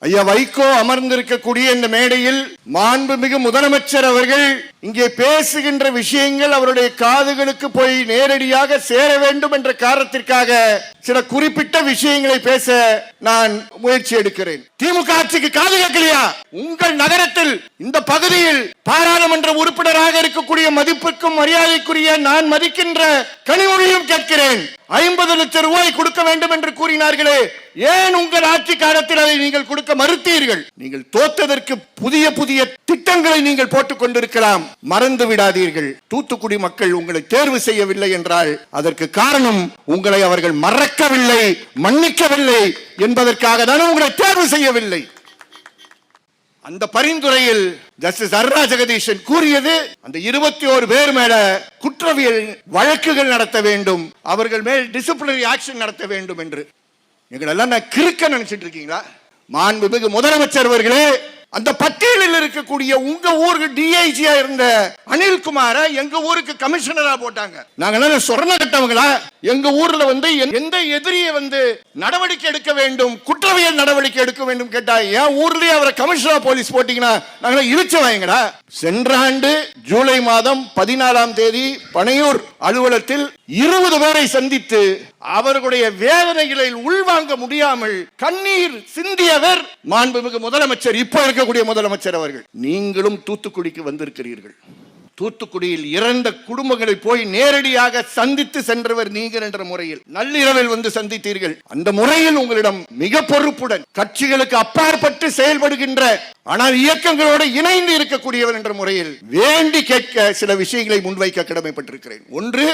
ஐயா வைகோ அமர்ந்திருக்கக்கூடிய இந்த மேடையில் மாண்புமிகு முதலமைச்சர் அவர்கள் இங்கே பேசுகின்ற விஷயங்கள் அவருடைய காதுகளுக்கு போய் நேரடியாக சேர வேண்டும் என்ற காரணத்திற்காக சில குறிப்பிட்ட விஷயங்களை பேச நான் முயற்சி எடுக்கிறேன். திமுக ஆட்சிக்கு காது கேட்கலையா? உங்கள் நகரத்தில் இந்த பகுதியில் பாராளுமன்ற உறுப்பினராக இருக்கக்கூடிய மதிப்புக்கும் மரியாதைக்குரிய நான் மதிக்கின்ற கனிமொழியும் கேட்கிறேன். 50 லட்சம் ரூபாய் கொடுக்க வேண்டும் என்று கூறினார்களே, ஏன் உங்கள் ஆட்சி காலத்தில் அதை நீங்கள் கொடுக்க மறுத்தீர்கள்? நீங்கள் தோற்றதற்கு புதிய புதிய திட்டங்களை நீங்கள் போட்டுக் கொண்டிருக்கலாம். மறந்து விடாதீர்கள், தூத்துக்குடி மக்கள் உங்களை தேர்வு செய்யவில்லை என்றால் அதற்கு காரணம் உங்களை அவர்கள் மறக்கவில்லை, மன்னிக்கவில்லை என்பதற்காக தான் உங்களை தேர்வு செய்யவில்லை. அந்த பரிந்துரையில் ஜஸ்டிஸ் அருணா ஜெகதீசன் கூறியது, அந்த 21 பேர் மேல குற்றவியல் வழக்குகள் நடத்த வேண்டும், அவர்கள் மேல் டிசிப்ளினரி ஆக்ஷன் நடத்த வேண்டும் என்று. எங்களெல்லாம் நான் கிறுக்க நினைச்சிட்டு இருக்கீங்களா? மாண்புமிகு முதலமைச்சர் அவர்களே, அந்த பட்டியலில் இருக்கக்கூடிய உங்க ஊருக்கு டிஐஜியா இருந்த அனில்குமார எங்க ஊருக்கு கமிஷனரா போட்டாங்க. நாங்க சொரண கட்டவங்களா? எங்க ஊர்ல எந்த எதிரியை நடவடிக்கை எடுக்க வேண்டும், குற்றவியல் நடவடிக்கை எடுக்க வேண்டும் கேட்டா என் ஊர்லயே அவரை கமிஷனரா போலீஸ் போட்டீங்கன்னா நாங்க இழுச்ச வாங்கடா. சென்ற ஆண்டு ஜூலை மாதம் 14ஆம் தேதி பனையூர் அலுவலகத்தில் 20 பேரை சந்தித்து அவர்களுடைய வேதனைகளை உள்வாங்க முடியாமல் கண்ணீர் சிந்தியவர் மாண்புமிகு முதலமைச்சர், இப்ப இருக்கக்கூடிய முதலமைச்சர் அவர்கள். நீங்களும் தூத்துக்குடிக்கு வந்திருக்கிறீர்கள். தூத்துக்குடியில் இறந்த குடும்பங்களை போய் நேரடியாக சந்தித்து சென்றவர் நீங்கள் என்ற முறையில் நள்ளிரவில் சந்தித்தீர்கள். அந்த முறையில் உங்களிடம் மிக பொறுப்புடன் கட்சிகளுக்கு அப்பாற்பட்டு செயல்படுகின்ற ஆனால் இயக்கங்களோடு இணைந்து இருக்கக்கூடியவர் என்ற முறையில் வேண்டி கேட்க சில விஷயங்களை முன்வைக்க கடமைப்பட்டிருக்கிறேன். ஒன்று,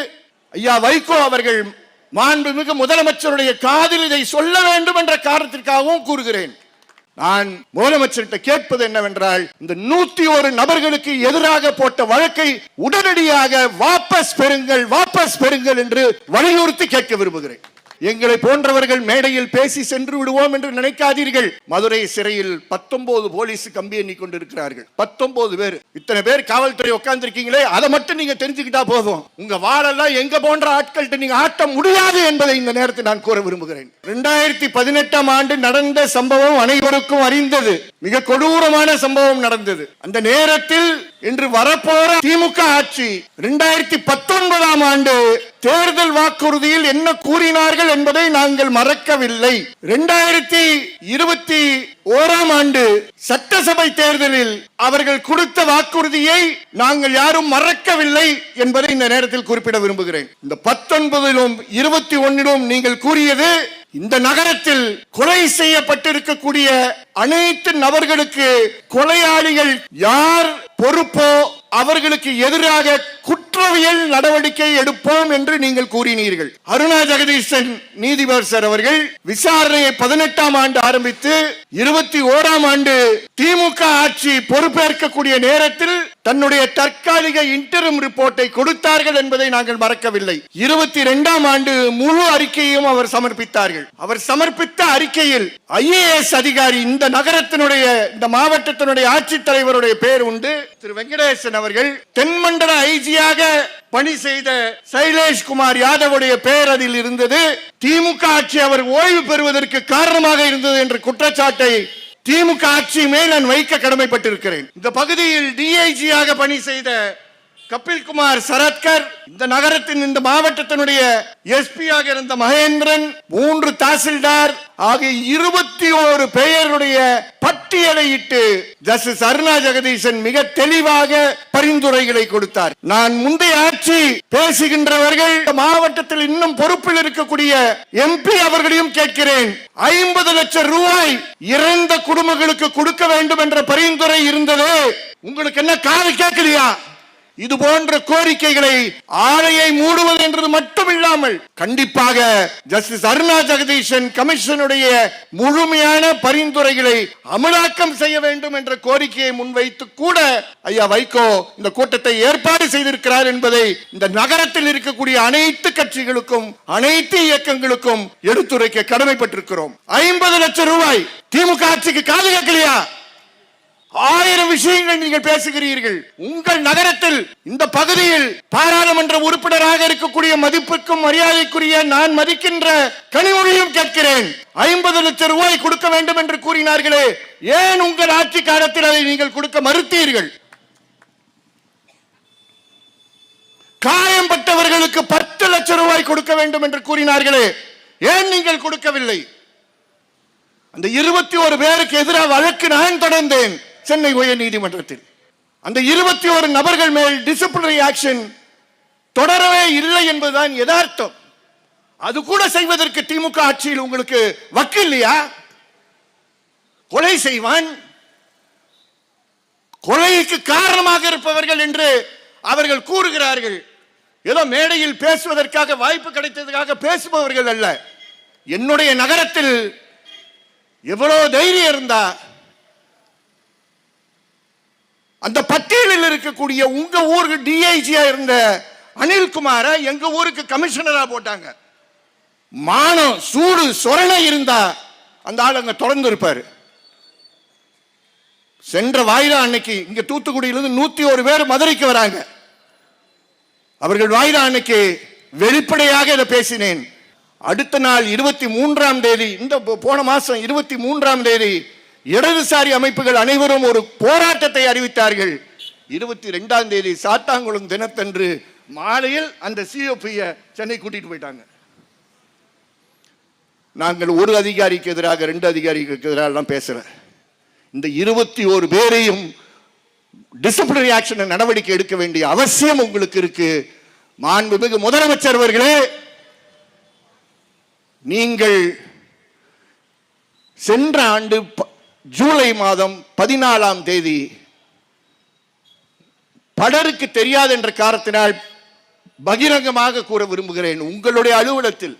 ஐயா வைகோ அவர்கள் மாண்புமிகு முதலமைச்சருடைய காதில் இதை சொல்ல வேண்டும் என்ற காரணத்திற்காகவும் கூறுகிறேன். நான் முதலமைச்சர்கிட்ட கேட்பது என்னவென்றால், இந்த 101 நபர்களுக்கு எதிராக போட்ட வழக்கை உடனடியாக வாபஸ் பெறுங்கள் என்று வலியுறுத்தி கேட்க விரும்புகிறேன். எங்களை போன்றவர்கள் மேடையில் பேசி சென்று விடுவோம் என்று நினைக்காதீர்கள். மதுரை சிறையில் 19 போலீஸ் கம்பி எண்ணி கொண்டிருக்கிறார்கள். 19 பேர். இத்தனை பேர் காவல்துறை உட்கார்ந்திருக்கீங்களே, அதை மட்டும் நீங்க தெரிஞ்சுக்கிட்டா போதும். உங்க வாழெல்லாம் எங்க போன்ற ஆட்கள்கிட்ட நீங்க ஆட்ட முடியாது என்பதை இந்த நேரத்தில் நான் கூற விரும்புகிறேன். 2018ஆம் ஆண்டு நடந்த சம்பவம் அனைவருக்கும் அறிந்தது. மிக கொடூரமான சம்பவம் நடந்தது. அந்த நேரத்தில் இன்று வரப்போற திமுக ஆட்சி 2019ஆம் ஆண்டு தேர்தல் வாக்குறுதியில் என்ன கூறினார்கள் என்பதை நாங்கள் மறக்கவில்லை. 2021ஆம் ஆண்டு சட்டசபை தேர்தலில் அவர்கள் கொடுத்த வாக்குறுதியை நாங்கள் யாரும் மறக்கவில்லை என்பதை இந்த நேரத்தில் குறிப்பிட விரும்புகிறேன். இந்த 19லும் 21லும் நீங்கள் கூறியது, இந்த நகரத்தில் கொலை செய்யப்பட்டிருக்கக்கூடிய அனைத்து நபர்களுக்கு கொலையாளிகள் யார் பொறுப்போ அவர்களுக்கு எதிராக குற்றவியல் நடவடிக்கை எடுப்போம் என்று நீங்கள் கூறினீர்கள். அருணா ஜெகதீசன் நீதிபதி அவர்கள் விசாரணையை 18ஆம் ஆண்டு ஆரம்பித்து 21ஆம் ஆண்டு திமுக ஆட்சி பொறுப்பேற்கக்கூடிய நேரத்தில் தன்னுடைய தற்காலிக இன்டரிம் ரிப்போர்ட்டை கொடுத்தார்கள் என்பதை நாங்கள் மறக்கவில்லை. 22ஆம் ஆண்டு முழு அறிக்கையும் அவர் சமர்ப்பித்தார்கள். அவர் சமர்ப்பித்த அறிக்கையில் IAS அதிகாரி, இந்த நகரத்தினுடைய இந்த மாவட்டத்தினுடைய ஆட்சித்தலைவருடைய பேர் உண்டு, திரு வெங்கடேசன் அவர்கள், தென்மண்டல ஐஜியாக பணி செய்த சைலேஷ் குமார் யாதவுடைய பெயர் அதில் இருந்தது. திமுக ஆட்சி அவர் ஓய்வு பெறுவதற்கு காரணமாக இருந்தது என்ற குற்றச்சாட்டை திமுக ஆட்சி மேல் நான் வைக்க கடமைப்பட்டிருக்கிறேன். இந்த பகுதியில் டிஐஜியாக பணி செய்த கபில்குமார் சரத்கர், இந்த நகரத்தின் இந்த மாவட்டத்தினுடைய எஸ்பியாக இருந்த மகேந்திரன், 3 தாசில்தார் ஆகிய 21 பெயருடைய பட்டியலை இட்டு ஜஸ்டிஸ் அருணா ஜெகதீசன் மிக தெளிவாக பரிந்துரைகளை கொடுத்தார். நான் முந்தைய ஆட்சி பேசுகின்றவர்கள் மாவட்டத்தில் இன்னும் பொறுப்பில் இருக்கக்கூடிய MP அவர்களையும் கேட்கிறேன். 50 லட்சம் ரூபாய் இறந்த குடும்பங்களுக்கு கொடுக்க வேண்டும் என்ற பரிந்துரை இருந்தது. உங்களுக்கு என்ன காது கேட்கலையா? இது போன்ற கோரிக்கைகளை ஆலையை மூடுவது என்றது மட்டும் இல்லாமல் கண்டிப்பாக ஜஸ்டிஸ் அருணா ஜெகதீசன் கமிஷனுடைய முழுமையான பரிந்துரைகளை அமலாக்கம் செய்ய வேண்டும் என்ற கோரிக்கையை முன்வைத்து கூட ஐயா வைகோ இந்த கூட்டத்தை ஏற்பாடு செய்திருக்கிறார் என்பதை இந்த நகரத்தில் இருக்கக்கூடிய அனைத்து கட்சிகளுக்கும் அனைத்து இயக்கங்களுக்கும் எடுத்துரைக்க கடமைப்பட்டிருக்கிறோம். 50 லட்சம் ரூபாய் திமுக ஆட்சிக்கு காது கேட்கலையா? 1000 விஷயங்கள் நீங்கள் பேசுகிறீர்கள். உங்கள் நகரத்தில் இந்த பகுதியில் பாராளுமன்ற உறுப்பினராக இருக்கக்கூடிய மதிப்புக்கும் மரியாதைக்குரிய நான் மதிக்கின்ற கனிமொழியும் கேட்கிறேன். 50 லட்சம் ரூபாய் கொடுக்க வேண்டும் என்று கூறினார்களே, ஏன் உங்கள் ஆட்சி காலத்தில் அதை நீங்கள் கொடுக்க மறுத்தீர்கள்? காயம்பட்டவர்களுக்கு 10 லட்சம் ரூபாய் கொடுக்க வேண்டும் என்று கூறினார்களே, ஏன் நீங்கள் கொடுக்கவில்லை? அந்த 21 பேருக்கு எதிராக வழக்கு நான் தொடர்ந்தேன் சென்னை உயர் நீதிமன்றத்தில். அந்த 21 நபர்கள் மேல் டிசிப்ளினரி ஆக்ஷன் தொடரவே இல்லை என்பதுதான் யதார்த்தம். அது கூட செய்வதற்கு திமுக ஆட்சியில் உங்களுக்கு வக்கு இல்லையா? கொலை செய்வான், கொலைக்கு காரணமாக இருப்பவர்கள் என்று அவர்கள் கூறுகிறார்கள். ஏதோ மேடையில் பேசுவதற்காக வாய்ப்பு கிடைத்ததற்காக பேசுபவர்கள் அல்ல. என்னுடைய நகரத்தில் எவ்வளவு தைரியம் இருந்தா அந்த பட்டியலில் இருக்கக்கூடிய உங்க ஊருக்கு டிஐஜியா இருந்த அனில்குமார எங்க ஊருக்கு கமிஷனரா போட்டாங்க. மானம் சூடு சொரணை இருந்தா அந்த ஆள் அங்க தொடர்ந்து இருப்பாரு. சென்ற வாயிலா அன்னைக்கு இங்க தூத்துக்குடியிலிருந்து 101 பேர் மதுரைக்கு வராங்க. அவர்கள் வாயிலா அன்னைக்கு வெளிப்படையாக இதை பேசினேன். அடுத்த நாள் 23ஆம் தேதி, இந்த போன மாசம் 23ஆம் தேதி இடதுசாரி அமைப்புகள் அனைவரும் ஒரு போராட்டத்தை அறிவித்தார்கள். 22ஆம் தேதி சாத்தாங்குளம் தினத்தன்று மாலையில் அந்த சிஓபியை சென்னை கூட்டிட்டு போயிட்டாங்க. நாங்கள் ஒரு அதிகாரிக்கு எதிராக 2 அதிகாரிகளுக்கு எதிராக பேசல. இந்த 21 பேரையும் டிசிப்ளினரி ஆக்ஷன் நடவடிக்கை எடுக்க வேண்டிய அவசியம் உங்களுக்கு இருக்கு. மாண்புமிகு முதலமைச்சர் அவர்களே, நீங்கள் சென்ற ஆண்டு ஜூலை மாதம் 14ஆம் தேதி பலருக்கு தெரியாது என்ற காரணத்தினால் பகிரங்கமாக கூற விரும்புகிறேன். உங்களுடைய அலுவலகத்தில்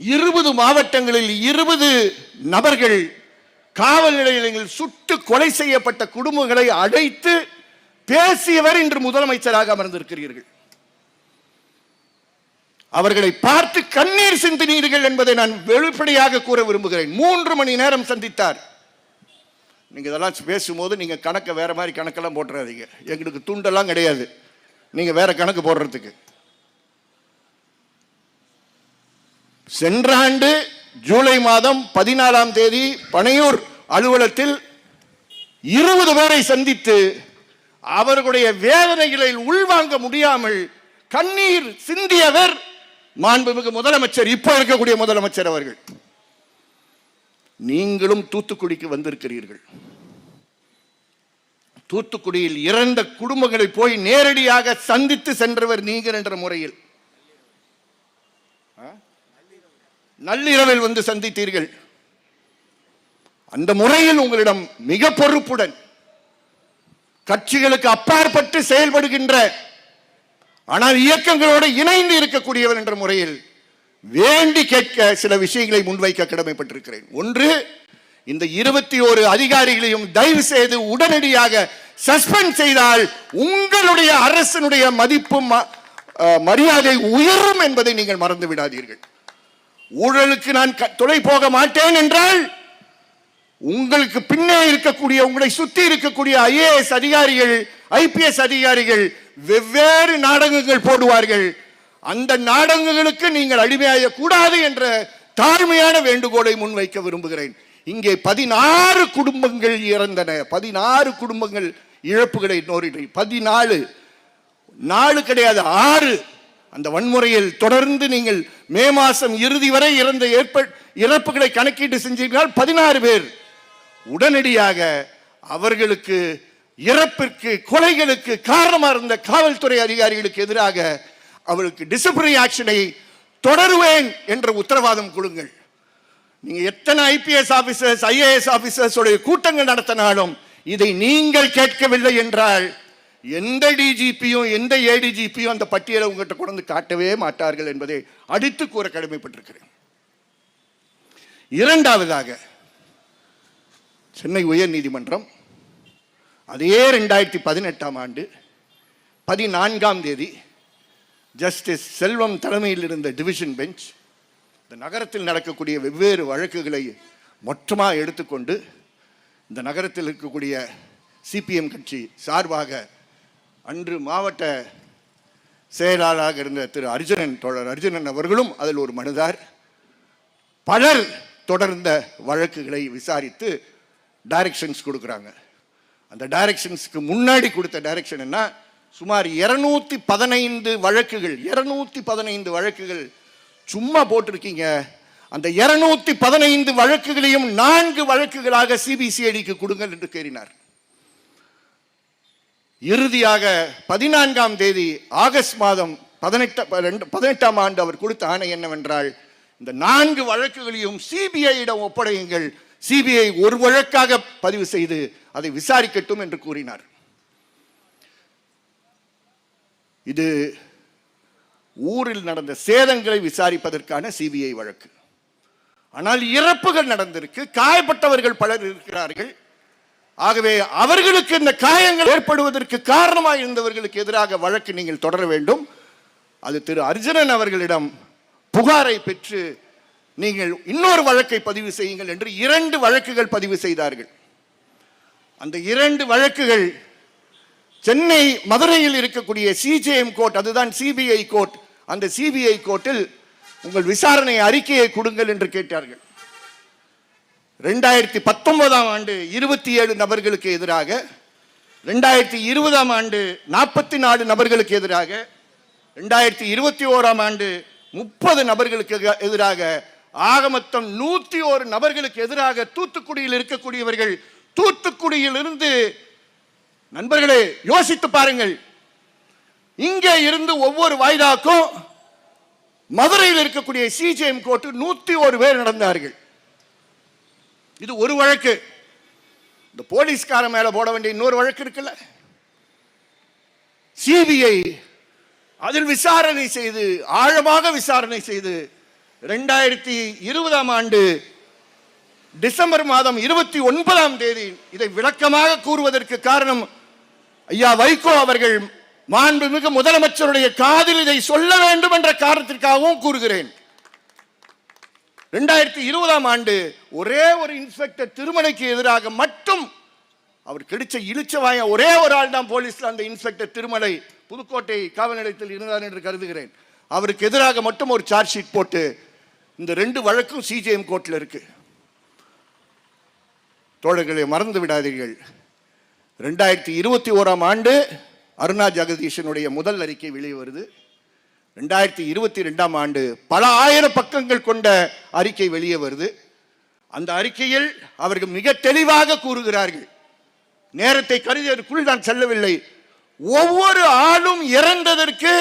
20 மாவட்டங்களில் 20 நபர்கள் காவல் நிலையங்களில் சுட்டு கொலை செய்யப்பட்ட குடும்பங்களை அழைத்து பேசியவர் இன்று முதலமைச்சராக அமர்ந்திருக்கிறீர்கள். அவர்களை பார்த்து கண்ணீர் சிந்தினீர்கள் என்பதை நான் வெளிப்படையாக கூற விரும்புகிறேன். 3 மணி நேரம் சந்தித்தார். நீங்க இதெல்லாம் பேசும்போது நீங்க கணக்கை வேற மாதிரி கணக்கெல்லாம் போட்டுறாதீங்க. எங்களுக்கு துண்டெல்லாம் கிடையாது நீங்க வேற கணக்கு போடுறதுக்கு. சென்ற ஆண்டு ஜூலை மாதம் 14ஆம் தேதி பனையூர் அலுவலகத்தில் 20 பேரை சந்தித்து அவர்களுடைய வேதனைகளை உள்வாங்க முடியாமல் கண்ணீர் சிந்தியவர் மாண்புமிகு முதலமைச்சர், இப்ப இருக்கக்கூடிய முதலமைச்சர் அவர்கள். நீங்களும் தூத்துக்குடிக்கு வந்திருக்கிறீர்கள். தூத்துக்குடியில் இறந்த குடும்பங்களை போய் நேரடியாக சந்தித்து சென்றவர் நீங்கள் என்ற முறையில் நள்ளிரவில் வந்து சந்தித்தீர்கள். அந்த முறையில் உங்களிடம் மிக பொறுப்புடன் கட்சிகளுக்கு அப்பாற்பட்டு செயல்படுகின்ற ஆனால் இயக்கங்களோடு இணைந்து இருக்கக்கூடியவர் என்ற முறையில் வேண்டி கேட்க சில விஷயங்களை முன்வைக்க கடமைப்பட்டிருக்கிறேன். ஒன்று, இந்த 21 அதிகாரிகளையும் தயவு செய்து உடனடியாக சஸ்பெண்ட் செய்தால் உங்களுடைய அரசினுடைய மதிப்பும் மரியாதை உயரும் என்பதை நீங்கள் மறந்து விடாதீர்கள். ஊழலுக்கு நான் துணை போக மாட்டேன் என்றால் உங்களுக்கு பின்னே இருக்கக்கூடிய உங்களை சுத்தி இருக்கக்கூடிய IAS அதிகாரிகள் IPS அதிகாரிகள் வெவ்வேறு நாடகங்கள் போடுவார்கள். அந்த நாடகங்களுக்கு நீங்கள் அடிமையாக கூடாது என்ற தாழ்மையான வேண்டுகோளை முன்வைக்க விரும்புகிறேன். இங்கே 16 குடும்பங்கள் இறந்தன. 16 குடும்பங்கள் இழப்புகளை நோரிடு. 14 4 கிடையாது 6 அந்த வன்முறையில் தொடர்ந்து நீங்கள் மே மாதம் இறுதி வரை இறந்த இறப்புகளை கணக்கீட்டு செஞ்சீர்கள். 16 பேர் உடனடியாக அவர்களுக்கு இறப்பிற்கு கொலைகளுக்கு காரணமாக இருந்த காவல்துறை அதிகாரிகளுக்கு எதிராக அவர்களுக்கு டிசிப்ளினரி ஆக்ஷனை தொடருவேன் என்ற உத்தரவாதம் கொடுங்கள். நீங்க எத்தனை IPS ஆபீசர்ஸ் IAS ஆபீசர்ஸ் கூட்டங்கள் நடத்தினாலும் இதை நீங்கள் கேட்கவில்லை என்றால் எந்த DGPயும் எந்த ADGPயும் அந்த பட்டியலை உங்ககிட்ட கொண்டு காட்டவே மாட்டார்கள் என்பதை அடித்து கூற கடமைப்பட்டிருக்கிறேன். இரண்டாவதாக, சென்னை உயர் நீதிமன்றம் அதே 2018ஆம் ஆண்டு 14ஆம் தேதி ஜஸ்டிஸ் செல்வம் தலைமையில் இருந்த டிவிஷன் பெஞ்ச் இந்த நகரத்தில் நடக்கக்கூடிய வெவ்வேறு வழக்குகளை மொத்தமாக எடுத்துக்கொண்டு இந்த நகரத்தில் இருக்கக்கூடிய சிபிஎம் கட்சி சார்பாக அன்று மாவட்ட செயலாளராக இருந்த திரு அர்ஜுனன், தோழர் அர்ஜுனன் அவர்களும் அதில் ஒரு மனுதார். பலர் தொடர்ந்த வழக்குகளை விசாரித்து டைரக்ஷன்ஸ் கொடுக்குறாங்க. அந்த டைரக்ஷன்ஸ்க்கு முன்னாடி கொடுத்த டைரக்ஷன் என்ன, சுமார் 215 வழக்குகள் 215 வழக்குகள் சும்மா போட்டிருக்கீங்க. அந்த 215 வழக்குகளையும் 4 வழக்குகளாக சிபிசிஐடிக்கு கொடுங்கள் என்று கேறினார். இறுதியாக 14ஆம் தேதி ஆகஸ்ட் மாதம் 18ஆம் ஆண்டு அவர் கொடுத்த ஆணை என்னவென்றால், இந்த 4 வழக்குகளையும் சிபிஐயிடம் ஒப்படையுங்கள், சிபிஐ ஒரு வழக்காக பதிவு செய்து அதை விசாரிக்கட்டும் என்று கூறினார். இது ஊரில் நடந்த சேதங்களை விசாரிப்பதற்கான சிபிஐ வழக்கு. ஆனால் இறப்புகள் நடந்திருக்கு, காயப்பட்டவர்கள் பலர் இருக்கிறார்கள். ஆகவே அவர்களுக்கு இந்த காயங்கள் ஏற்படுவதற்கு காரணமாக இருந்தவர்களுக்கு எதிராக வழக்கு நீங்கள் தொடர வேண்டும். அது திரு அர்ஜுனன் அவர்களிடம் புகாரை பெற்று நீங்கள் இன்னொரு வழக்கை பதிவு செய்யுங்கள் என்று 2 வழக்குகள் பதிவு செய்தார்கள். அந்த 2 வழக்குகள் சென்னை மதுரையில் இருக்கக்கூடிய சிஜேஎம் கோர்ட், அதுதான் சிபிஐ கோர்ட், அந்த சிபிஐ கோர்ட்டில் உங்கள் விசாரணை அறிக்கையை கொடுங்கள் என்று கேட்டார்கள். 2019ஆம் ஆண்டு 27 நபர்களுக்கு எதிராக, 2020ஆம் ஆண்டு 44 நபர்களுக்கு எதிராக, 2021ஆம் ஆண்டு 30 நபர்களுக்கு எதிராக, ஆக மொத்தம் 101 நபர்களுக்கு எதிராக தூத்துக்குடியில் இருக்கக்கூடியவர்கள். தூத்துக்குடியில் இருந்து நண்பர்களே யோசித்து பாருங்கள், இங்கே இருந்து ஒவ்வொரு வாய்தாக்கும் மதுரையில் இருக்கக்கூடிய சிஜேஎம் கோர்ட் 101 பேர் நடந்தார்கள். இது ஒரு வழக்கு. இந்த போலீஸ்கார மேல போட வேண்டிய இன்னொரு வழக்கு இருக்குல்ல, சிபிஐ அதில் விசாரணை செய்து, ஆழமாக விசாரணை செய்து 2020ஆம் ஆண்டு டிசம்பர் மாதம் 29ஆம் தேதி இதை விளக்கமாக கூறுவதற்கு காரணம், ஐயா வைகோ அவர்கள் மாண்புமிகு முதலமைச்சருடைய காதில் இதை சொல்ல வேண்டும் என்ற காரணத்திற்காகவும் கூறுகிறேன். 2020ஆம் ஆண்டு ஒரே ஒரு இன்ஸ்பெக்டர் திருமலைக்கு எதிராக மட்டும் அவர் கிடைச்ச இழிச்சவாய ஒரே ஒரு ஆள் தான் போலீஸ்ல, அந்த இன்ஸ்பெக்டர் திருமலை புதுக்கோட்டை காவல் நிலையத்தில் இருந்தார் என்று கருதுகிறேன். அவருக்கு எதிராக மட்டும் ஒரு சார்ஜ் ஷீட் போட்டு இந்த 2 வழக்கும் சிஜேஎம் கோர்ட்டில் இருக்கு. தோழர்களை மறந்து விடாதீர்கள், 2021ஆம் ஆண்டு அருணா ஜெகதீஷனுடைய முதல் அறிக்கை வெளியே வருது. 2022ஆம் ஆண்டு பல ஆயிரம் பக்கங்கள் கொண்ட அறிக்கை வெளியே வருது. அந்த அறிக்கையில் அவர்கள் மிக தெளிவாக கூறுகிறார்கள், நேரத்தை கருதியதற்குள் நான் செல்லவில்லை, ஒவ்வொரு ஆளும் இறந்ததற்கு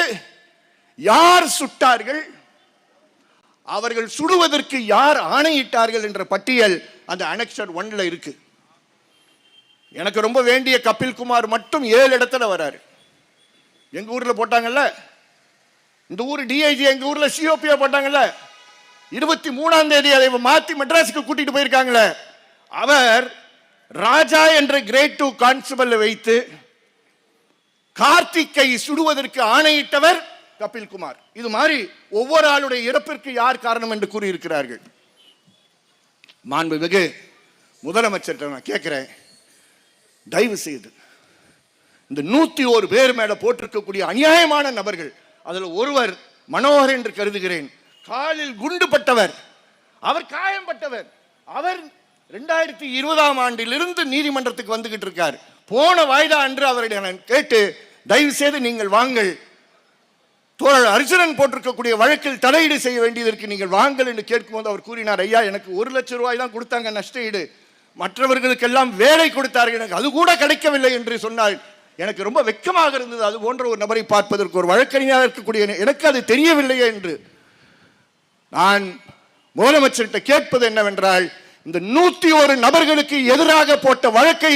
யார் சுட்டார்கள், அவர்கள் சுடுவதற்கு யார் ஆணையிட்டார்கள் என்ற பட்டியல் அந்த அனெக்சர் 1ல இருக்கு. எனக்கு ரொம்ப வேண்டிய கபில் குமார் மட்டும் 7 இடத்துல வராரு. எங்க ஊர்ல போட்டாங்கல்ல, இந்த ஊர் டிஐஜி எங்க ஊர்ல சிஓபியா போட்டாங்கல்ல, 23ஆம் தேதி அதை மாத்தி மெட்ராஸுக்கு கூட்டிட்டு போயிருக்காங்களே, அவர் ராஜா என்ற கிரேட் 2 கான்ஸ்டபிள் வைத்து கார்த்திக்கை சுடுவதற்கு ஆணையிட்டவர் கபில் குமார். இது மாதிரி ஒவ்வொரு ஆளுடைய இறப்பிற்கு யார் காரணம் என்று கூறியிருக்கிறார்கள். மாண்புமிகு முதலமைச்சர் நான் கேட்கிறேன், தயவு செய்து இந்த 101 பேர் மேல போட்டிருக்கக்கூடிய அநியாயமான நபர்கள், அதில் ஒருவர் மனோகர் என்று கருதுகிறேன், காலில் குண்டு பட்டவர், அவர் காயம்பட்டவர், அவர் 2020ஆம் ஆண்டிலிருந்து நீதிமன்றத்துக்கு வந்துகிட்டு இருக்கார். போன வாய்தா அன்று அவரிடம் நான் கேட்டு, தயவு செய்து நீங்கள் வாங்கள், தோழர் அர்ஜுனன் போட்டிருக்கக்கூடிய வழக்கில் தலையீடு செய்ய வேண்டியதற்கு நீங்கள் வாங்கள் என்று கேட்கும்போது அவர் கூறினார், ஐயா எனக்கு 1 லட்சம் ரூபாய் தான் கொடுத்தாங்க நஷ்டஈடு, மற்றவர்களுக்கெல்லாம் வேலை கொடுத்தார்கள், எனக்கு அது கூட கிடைக்கவில்லை என்று சொன்னால் எனக்கு ரொம்ப வெட்கமாக இருந்தது. அது போன்ற ஒரு நபரை பார்ப்பதற்கு ஒரு வழக்கறிஞராக இருக்கக்கூடிய எனக்கு அது தெரியவில்லையே என்று நான் முதலமைச்சர்கிட்ட கேட்பது என்னவென்றால், இந்த 101 நபர்களுக்கு எதிராக போட்ட வழக்கை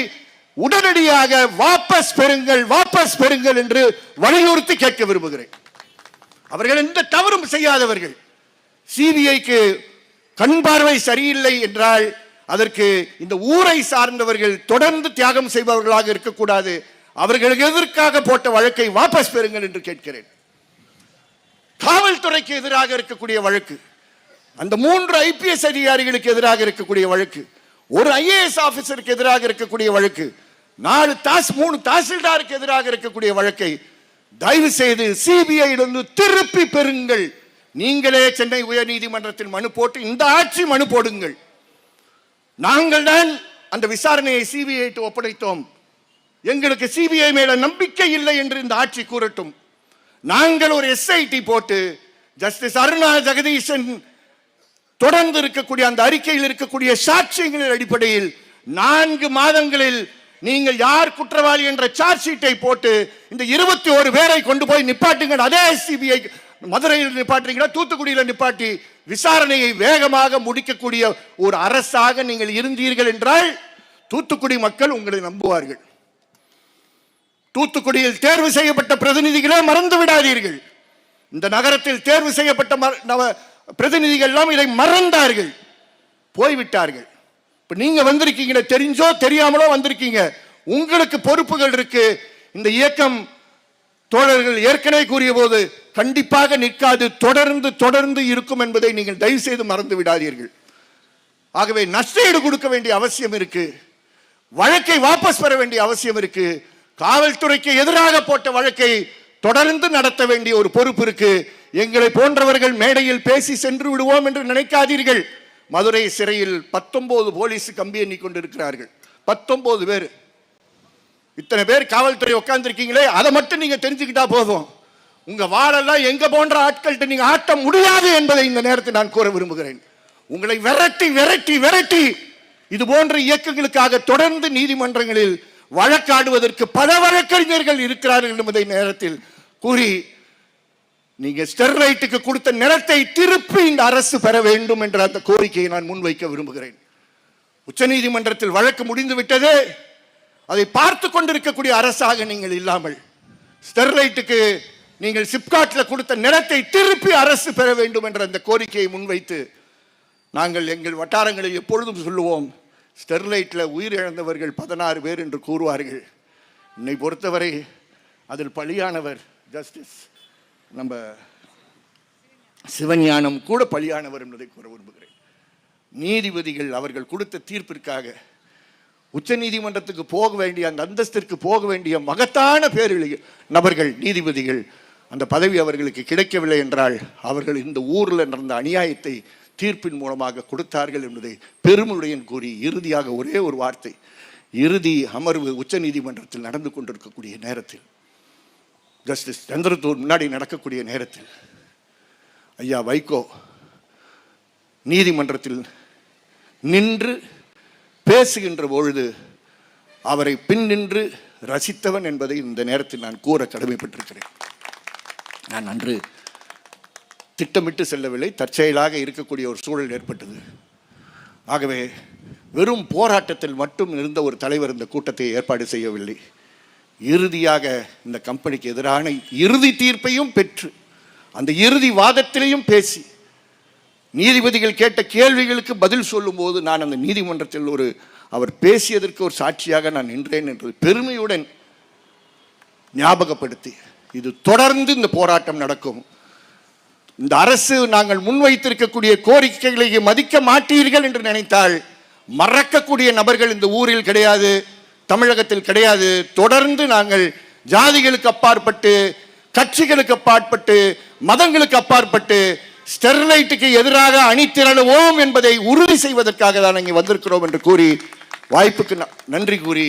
உடனடியாக வாபஸ் பெறுங்கள், வாபஸ் பெறுங்கள் என்று வலியுறுத்தி கேட்க விரும்புகிறேன். அவர்கள் எந்த தவறும் செய்யாதவர்கள். சிபிஐக்கு கண் பார்வை சரியில்லை என்றால் அதற்கு இந்த ஊரை சார்ந்தவர்கள் தொடர்ந்து தியாகம் செய்பவர்களாக இருக்கக்கூடாது. அவர்களுக்கு எதற்காக போட்ட வழக்கை வாபஸ் பெறுங்கள் என்று கேட்கிறேன். காவல்துறைக்கு எதிராக இருக்கக்கூடிய வழக்கு, அந்த 3 IPS அதிகாரிகளுக்கு எதிராக இருக்கக்கூடிய வழக்கு, ஒரு IAS ஆபீசருக்கு எதிராக இருக்கக்கூடிய வழக்கு, 3 தாசில்தாருக்கு எதிராக இருக்கக்கூடிய வழக்கை தயவு செய்து CBI திருப்பி பெறுங்கள். நீங்களே சென்னை உயர்நீதிமன்றத்தில் மனு போட்டு இந்த ஆட்சி மனு போடுங்கள். நாங்கள் தான் அந்த விசாரணையை CBI ஒப்படைத்தோம், எங்களுக்கு CBI மேல நம்பிக்கை இல்லை என்று இந்த ஆட்சி கூறட்டும். நாங்கள் ஒரு SIT போட்டு ஜஸ்டிஸ் அருணா ஜெகதீசன் தொடர்ந்து இருக்கக்கூடிய அந்த அறிக்கையில் இருக்கக்கூடிய சாட்சியங்களின் அடிப்படையில் 4 மாதங்களில் நீங்கள் யார் குற்றவாளி என்ற சார்ஜ் ஷீட்டை போட்டு இந்த 21 பேரை கொண்டு போய் நிப்பாட்டுங்கள். அதே CBI மதுரையில் நிப்பாட்டுறீங்களா, தூத்துக்குடியில் நிப்பாட்டி விசாரணையை வேகமாக முடிக்கக்கூடிய ஒரு அரசாக நீங்கள் இருந்தீர்கள் என்றால் தூத்துக்குடி மக்கள் உங்களை நம்புவார்கள். தூத்துக்குடியில் தேர்வு செய்யப்பட்ட பிரதிநிதிகளே மறந்து விடாதீர்கள். இந்த நகரத்தில் தேர்வு செய்யப்பட்ட பிரதிநிதிகள் எல்லாம் இதை மறந்தார்கள், போய்விட்டார்கள். இப்ப நீங்க வந்திருக்கீங்க, தெரிஞ்சோ தெரியாமலோ வந்திருக்கீங்க, உங்களுக்கு பொறுப்புகள் இருக்கு. இந்த இயக்கம் தோழர்கள் ஏற்கனவே கூறிய போது கண்டிப்பாக நிற்காது, தொடர்ந்து தொடர்ந்து இருக்கும் என்பதை நீங்கள் தயவு செய்து மறந்து விடாதீர்கள். ஆகவே நஷ்டஈடு கொடுக்க வேண்டிய அவசியம் இருக்கு, வழக்கை வாபஸ் பெற வேண்டிய அவசியம் இருக்கு, காவல்துறைக்கு எதிராக போட்ட வழக்கை தொடர்ந்து நடத்த வேண்டிய ஒரு பொறுப்பு இருக்கு. எங்களை போன்றவர்கள் மேடையில் பேசி சென்று விடுவோம் என்று நினைக்காதீர்கள். மதுரை சிறையில் 19 போலீஸ் கம்பி எண்ணி கொண்டிருக்கிறார்கள். 19 பேர், இத்தனை பேர் காவல்துறை உட்கார்ந்துருக்கீங்களே, அதை மட்டும் நீங்க தெரிஞ்சுக்கிட்டா போதும். உங்க வாழெல்லாம் எங்க போன்ற ஆட்கள்கிட்ட நீங்க ஆட்ட முடியாது என்பதை இந்த நேரத்தில் நான் கூற விரும்புகிறேன். உங்களை விரட்டி விரட்டி விரட்டி இது போன்ற இயக்கங்களுக்காக தொடர்ந்து நீதிமன்றங்களில் வழக்காடுவதற்கு பல வழக்கறிஞர்கள் இருக்கிறார்கள் என்பதை நேரத்தில் கூறி, நீங்க ஸ்டெர்லைட்டுக்கு கொடுத்த நிலத்தை திருப்பி இந்த அரசு பெற வேண்டும் என்ற அந்த கோரிக்கையை நான் முன்வைக்க விரும்புகிறேன். உச்சநீதிமன்றத்தில் வழக்கு முடிந்து விட்டது, அதை பார்த்து கொண்டிருக்கக்கூடிய அரசாக நீங்கள் இல்லாமல் ஸ்டெர்லைட்டுக்கு நீங்கள் சிப்காட்ல கொடுத்த நிலத்தை திருப்பி அரசு பெற வேண்டும் என்ற அந்த கோரிக்கையை முன்வைத்து நாங்கள் எங்கள் வட்டாரங்களில் எப்பொழுதும் சொல்லுவோம், ஸ்டெர்லைட்ல உயிரிழந்தவர்கள் 16 பேர் என்று கூறுவார்கள். என்னை பொறுத்தவரை அதில் பலியானவர் ஜஸ்டிஸ் நம்ம சிவஞானம் கூட பலியானவர் என்பதை கூற விரும்புகிறேன். நீதிபதிகள் அவர்கள் கொடுத்த தீர்ப்பிற்காக உச்ச நீதிமன்றத்துக்கு போக வேண்டிய, அந்த அந்தஸ்திற்கு போக வேண்டிய மகத்தான நபர்கள் நீதிபதிகள், அந்த பதவி அவர்களுக்கு கிடைக்கவில்லை என்றால் அவர்கள் இந்த ஊரில் நடந்த அநியாயத்தை தீர்ப்பின் மூலமாக கொடுத்தார்கள் என்பதை பெருமையுடன் கூறி இறுதியாக ஒரே ஒரு வார்த்தை, இறுதி அமர்வு உச்ச நீதிமன்றத்தில் நடந்து கொண்டிருக்கக்கூடிய நேரத்தில், ஜஸ்டிஸ் சந்திரசூட் முன்னாடி நடக்கக்கூடிய நேரத்தில் ஐயா வைகோ நீதிமன்றத்தில் நின்று பேசுகின்ற பொழுது அவரை பின் நின்று ரசித்தவன் என்பதை இந்த நேரத்தில் நான் கூற கடமைப்பட்டிருக்கிறேன். நான் அன்று திட்டமிட்டு செல்லவில்லை, தற்செயலாக இருக்கக்கூடிய ஒரு சூழல் ஏற்பட்டது. ஆகவே வெறும் போராட்டத்தில் மட்டும் இருந்த ஒரு தலைவர் இந்த கூட்டத்தை ஏற்பாடு செய்யவில்லை. இறுதியாக இந்த கம்பெனிக்கு எதிரான இறுதி தீர்ப்பையும் பெற்று அந்த இறுதி வாதத்திலையும் பேசி நீதிபதிகள் கேட்ட கேள்விகளுக்கு பதில் சொல்லும் போது நான் அந்த நீதிமன்றத்தில் அவர் பேசியதற்கு ஒரு சாட்சியாக நான் நின்றேன் என்று பெருமையுடன் ஞாபகப்படுத்தி, இது தொடர்ந்து இந்த போராட்டம் நடக்கும். இந்த அரசு நாங்கள் முன்வைத்திருக்கக்கூடிய கோரிக்கைகளை மதிக்க மாட்டீர்கள் என்று நினைத்தால் மறக்கக்கூடிய நபர்கள் இந்த ஊரில் கிடையாது, தமிழகத்தில் கிடையாது. தொடர்ந்து நாங்கள் ஜாதிகளுக்கு அப்பாற்பட்டு, கட்சிகளுக்கு அப்பாற்பட்டு, மதங்களுக்கு அப்பாற்பட்டு ஸ்டெர்லைட்டுக்கு எதிராக அணிதிரளுவோம் என்பதை உறுதி செய்வதற்காக தான் இங்கே வந்திருக்கிறோம் என்று கூறி, வாய்ப்புக்கு நன்றி கூறி,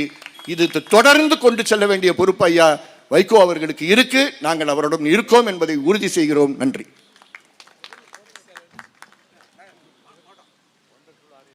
இது தொடர்ந்து கொண்டு செல்ல வேண்டிய பொறுப்பு ஐயா வைகோ அவர்களுக்கு இருக்கு. நாங்கள் அவருடன் இருக்கோம் என்பதை உறுதி செய்கிறோம். நன்றி.